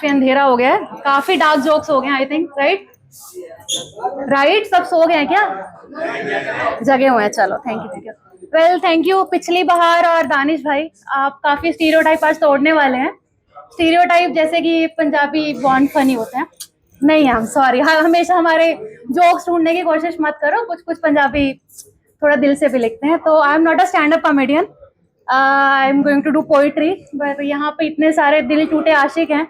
काफी अंधेरा हो गया है, काफी डार्क जोक्स हो गए आई थिंक, राइट राइट, सब सो गए हैं क्या? जगे हुए हैं, चलो thank you. Well thank you पिछली बहार और दानिश भाई, आप काफी स्टीरियोटाइप आज तोड़ने वाले हैं। स्टीरियोटाइप जैसे कि पंजाबी बॉन्ड फनी होते हैं, नहीं हम सॉरी, हमेशा हमारे जोक्स ढूंढने की कोशिश मत करो, कुछ कुछ पंजाबी थोड़ा दिल से भी लिखते हैं। तो I am not a stand up comedian, I am going to do poetry, but यहाँ पे इतने सारे दिल टूटे आशिक हैं,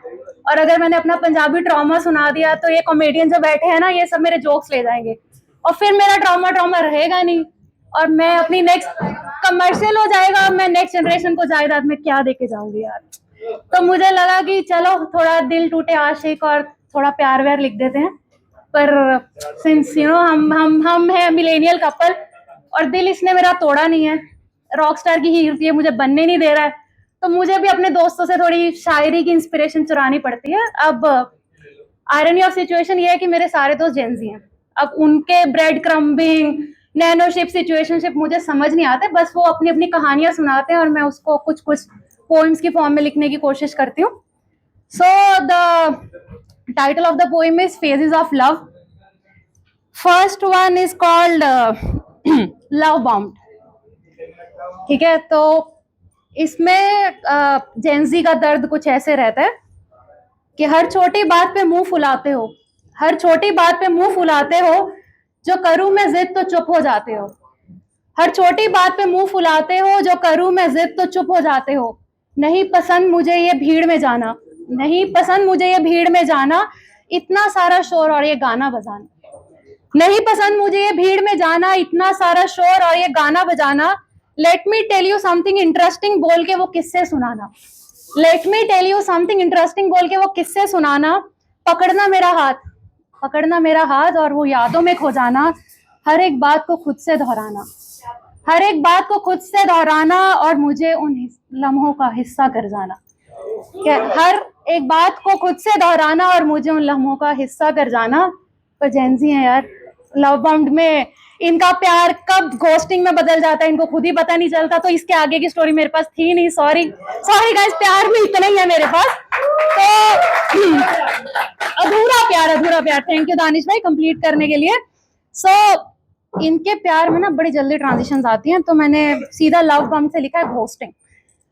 और अगर मैंने अपना पंजाबी ट्रॉमा सुना दिया तो ये कॉमेडियन जो बैठे हैं ना, ये सब मेरे जोक्स ले जाएंगे और फिर मेरा ट्रॉमा रहेगा नहीं, और मैं अपनी नेक्स्ट कमर्शियल हो जाएगा, मैं नेक्स्ट जनरेशन को जायदाद में क्या देके जाऊंगी यार। तो मुझे लगा कि चलो थोड़ा दिल टूटे आशिक और थोड़ा प्यार व्यार लिख देते हैं, पर सिंस यू नो हम हैं मिलेनियल कपल, और दिल इसने मेरा तोड़ा नहीं है, रॉकस्टार की हीर ये मुझे बनने नहीं दे रहा है, तो मुझे भी अपने दोस्तों से थोड़ी शायरी की इंस्पिरेशन चुरानी पड़ती है। अब आयरनी ऑफ सिचुएशन ये है कि मेरे सारे दोस्त जेंजी हैं, अब उनके ब्रेड क्रम्बिंग नैनोशिप सिचुएशनशिप मुझे समझ नहीं आते, बस वो अपनी अपनी कहानियां सुनाते हैं और मैं उसको कुछ कुछ पोइम्स की फॉर्म में लिखने की कोशिश करती हूँ। So the title of the poem is phases of love. First one is called love bomb, ठीक है। तो इसमें जेंजी का दर्द कुछ ऐसे रहता है कि हर छोटी बात पे मुंह फुलाते हो, हर छोटी बात पे मुंह फुलाते हो, जो करूं मैं जिद तो चुप हो जाते हो, हर छोटी बात पे मुंह फुलाते हो, जो करूं मैं जिद तो चुप हो जाते हो। नहीं पसंद मुझे ये भीड़ में जाना, नहीं पसंद मुझे ये भीड़ में जाना, इतना सारा शोर और ये गाना बजाना, नहीं पसंद मुझे ये भीड़ में जाना, इतना सारा शोर और ये गाना बजाना। Let me tell you something interesting बोल के वो किस्से सुनाना, let me tell you something interesting बोल के वो किस्से सुनाना। पकड़ना मेरा हाथ, पकड़ना मेरा हाथ और वो यादों में खो जाना। हर एक बात को खुद से दोहराना, हर एक बात को खुद से दोहराना और मुझे उन लम्हों का हिस्सा कर जाना। हर एक बात को खुद से दोहराना और मुझे उन लम्हों का हिस्सा कर जाना। पर जेंजी है यार, लव बॉम्ब में इनका प्यार कब घोस्टिंग में बदल जाता है इनको खुद ही पता नहीं चलता, तो इसके आगे की स्टोरी मेरे पास थी नहीं, सॉरी गाइस, प्यार में इतना ही है मेरे पास। तो अधूरा प्यार, थैंक यू दानिश भाई कंप्लीट करने के लिए। सो इनके प्यार में ना बड़ी जल्दी ट्रांजिशंस आती हैं, तो मैंने सीधा लव बॉम्ब से लिखा है घोस्टिंग।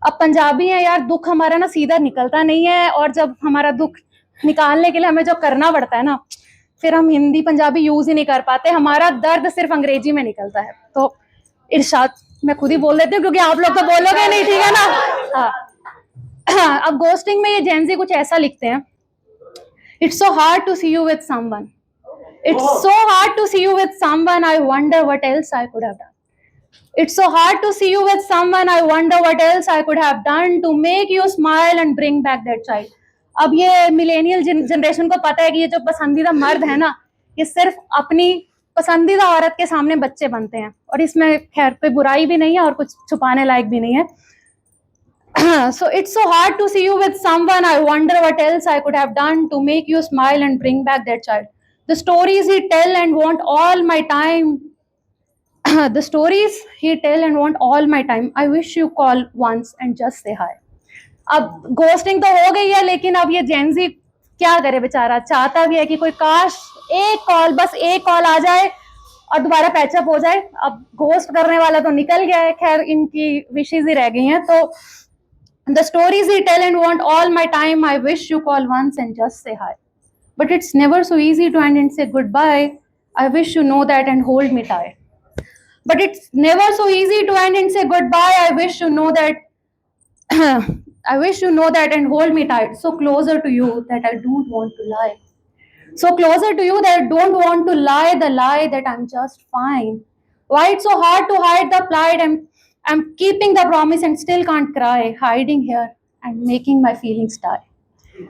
अब पंजाबी है यार, दुख हमारा ना सीधा निकलता नहीं है, और जब हमारा दुख निकालने के लिए हमें जो करना पड़ता है ना, फिर हम हिंदी पंजाबी यूज ही नहीं कर पाते, हमारा दर्द सिर्फ अंग्रेजी में निकलता है। तो इरशाद मैं खुद ही बोल देती हूँ क्योंकि आप लोग तो बोलोगे नहीं, ठीक है ना। हाँ अब घोस्टिंग में ये जेंजी कुछ ऐसा लिखते हैं। It's so hard to see you with someone, it's so hard to see you with someone, I wonder what else I could have done। It's so hard to see you with someone, I wonder what else I could have done to make you smile and bring back that child। अब ये millennial generation को पता है कि ये जो पसंदीदा मर्द है ना, ये सिर्फ अपनी पसंदीदा औरत के सामने बच्चे बनते हैं, और इसमें खैर कोई बुराई भी नहीं है और कुछ छुपाने लायक भी नहीं है। So it's so hard to see you with someone, I wonder what else I could have done to make you smile and bring back that child। The stories he tell and want all my time, the stories he tell and want all my time, I wish you call once and just say hi। अब ghosting तो हो गई है, लेकिन अब ये Gen Z क्या करे बेचारा, चाहता भी है कि कोई काश एक कॉल, बस एक कॉल आ जाए और दोबारा पैचअप हो जाए। अब घोस्ट करने वाला तो निकल गया है, खैर इनकी विशेष ही रह गई हैं। तो the stories he tell and want all my time, I wish you call once and just say hi। But it's never so easy to end and say goodbye, I wish you know that and hold me tight। But it's never so easy to end and say goodbye, I wish you know that I wish you know that and hold me tight, so closer to you that I don't want to lie, so closer to you that I don't want to lie the lie that I'm just fine। Why it's so hard to hide the plight, I'm keeping the promise and still can't cry, hiding here and making my feelings die।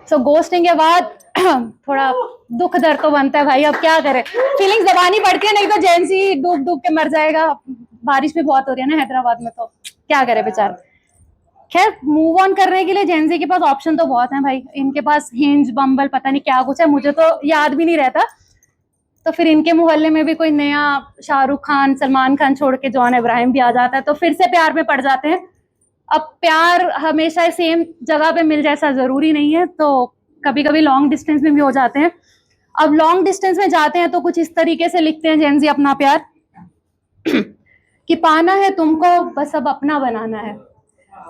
So ghosting के बाद थोड़ा दुख दर्द तो बनता है भाई, अब क्या करें, फीलिंग्स दबानी पड़ती है, नहीं तो जेंसी डूब के मर जाएगा। बारिश भी बहुत हो रही है ना हैदराबाद में, तो क्या करे बेचारा। खैर मूव ऑन करने के लिए जेंजी के पास ऑप्शन तो बहुत हैं भाई, इनके पास हिंज बम्बल पता नहीं क्या कुछ है, मुझे तो याद भी नहीं रहता। तो फिर इनके मोहल्ले में भी कोई नया शाहरुख खान सलमान खान छोड़ के जॉन इब्राहिम भी आ जाता है, तो फिर से प्यार में पड़ जाते हैं। अब प्यार हमेशा सेम जगह पे मिल जाए ऐसा जरूरी नहीं है, तो कभी कभी लॉन्ग डिस्टेंस में भी हो जाते हैं। अब लॉन्ग डिस्टेंस में जाते हैं तो कुछ इस तरीके से लिखते हैं जेन ज़ी अपना प्यार कि पाना है तुमको बस अब अपना बनाना है,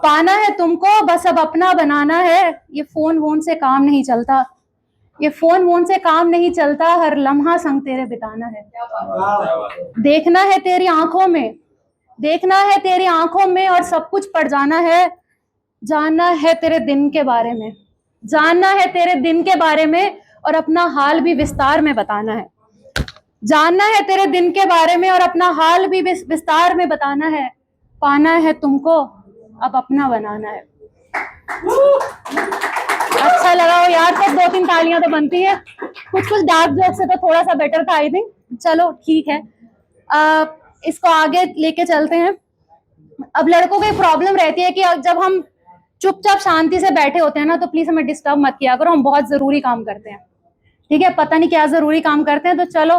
पाना है तुमको बस अब अपना बनाना है। ये फोन वोन से काम नहीं चलता, ये फोन वोन से काम नहीं चलता, हर लम्हा संग तेरे बिताना है। देखना है तेरी आंखों में, देखना है तेरी आंखों में और सब कुछ पड़ जाना है। जानना है तेरे दिन के बारे में, जानना है तेरे दिन के बारे में और अपना हाल भी विस्तार में बताना है। जानना है तेरे दिन के बारे में और अपना हाल भी विस्तार में बताना है। पाना है तुमको अब अपना बनाना है। अच्छा लगा हो यार, सब 2-3 तालियां तो बनती है। कुछ कुछ डार्क जोक से तो थोड़ा सा बेटर था आई थिंक। चलो ठीक है, इसको आगे लेके चलते हैं। अब लड़कों को एक प्रॉब्लम रहती है कि जब हम चुपचाप शांति से बैठे होते हैं ना, तो प्लीज हमें डिस्टर्ब मत किया करो, हम बहुत जरूरी काम करते हैं। ठीक है, पता नहीं क्या जरूरी काम करते हैं। तो चलो,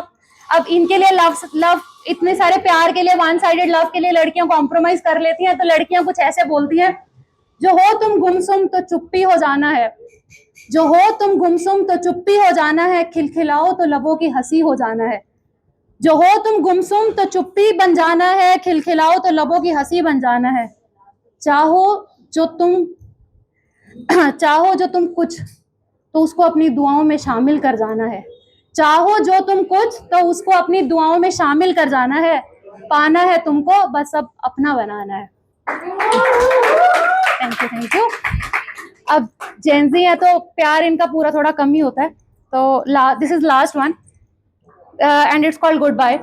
अब इनके लिए लव इतने सारे प्यार के लिए, वन साइडेड लव के लिए लड़कियां कॉम्प्रोमाइज कर लेती हैं। तो लड़कियां कुछ ऐसे बोलती हैं, जो हो तुम गुमसुम तो चुप्पी हो जाना है, जो हो तुम गुमसुम तो चुप्पी हो जाना है, खिलखिलाओ तो लबों की हंसी हो जाना है। जो हो तुम गुमसुम तो चुप्पी बन जाना है, खिलखिलाओ तो लबों की हंसी बन जाना है। चाहो जो तुम चाहो जो तुम कुछ तो उसको अपनी दुआओं में शामिल कर जाना है। चाहो जो तुम कुछ तो उसको अपनी दुआओं में शामिल कर जाना है। पाना है तुमको बस अब अपना बनाना है। Thank you. अब जेन ज़ी है तो प्यार इनका पूरा थोड़ा कम ही होता है। तो this is last one and it's called good bye.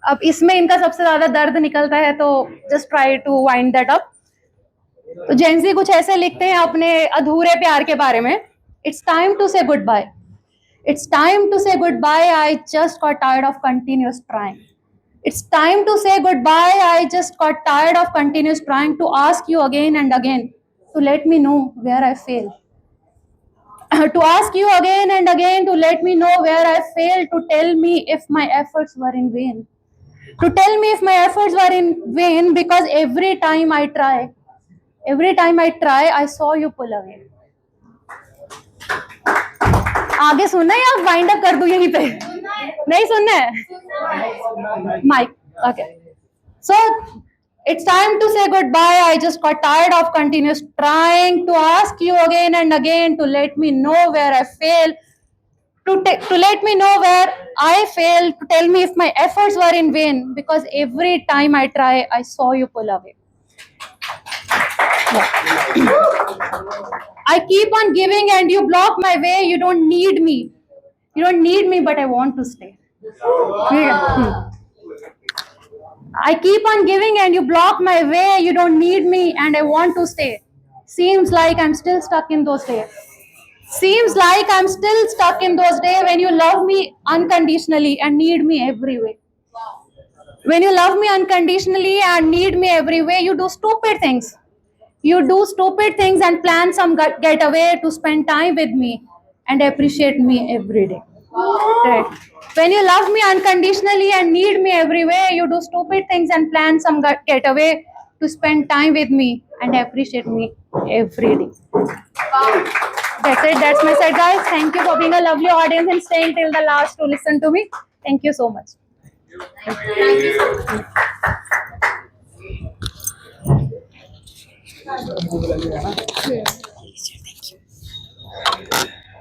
अब इसमें इनका सबसे ज्यादा दर्द निकलता है, तो just try to wind that up. तो जेन ज़ी कुछ ऐसे लिखते हैं अपने अधूरे प्यार के बारे में। It's time to say goodbye, it's time to say goodbye, I just got tired of continuous trying. It's time to say goodbye, I just got tired of continuous trying to ask you again and again to let me know where I fail. To ask you again and again to let me know where I failed, to tell me if my efforts were in vain. To tell me if my efforts were in vain, because every time I try, I saw you pull away. आगे सुनना है या wind up कर दूं यहीं पे? नहीं सुनना है mic? Okay, so it's time to say goodbye, I just got tired of continuous trying to ask you again and again to let me know where I fail, to let me know where I fail, to tell me if my efforts were in vain, because every time I try, I saw you pull away. I keep on giving and you block my way. You don't need me. You don't need me, but I want to stay. I keep on giving and you block my way. You don't need me and I want to stay. Seems like I'm still stuck in those days. Seems like I'm still stuck in those days when you love me unconditionally and need me every way. When you love me unconditionally and need me every way, you do stupid things. You do stupid things and plan some getaway to spend time with me and appreciate me every day. Right. When you love me unconditionally and need me every way, you do stupid things and plan some getaway to spend time with me and appreciate me every day. That's it. That's my side, guys. Thank you for being a lovely audience and staying till the last to listen to me. Thank you so much. Thank you so much. Thank you.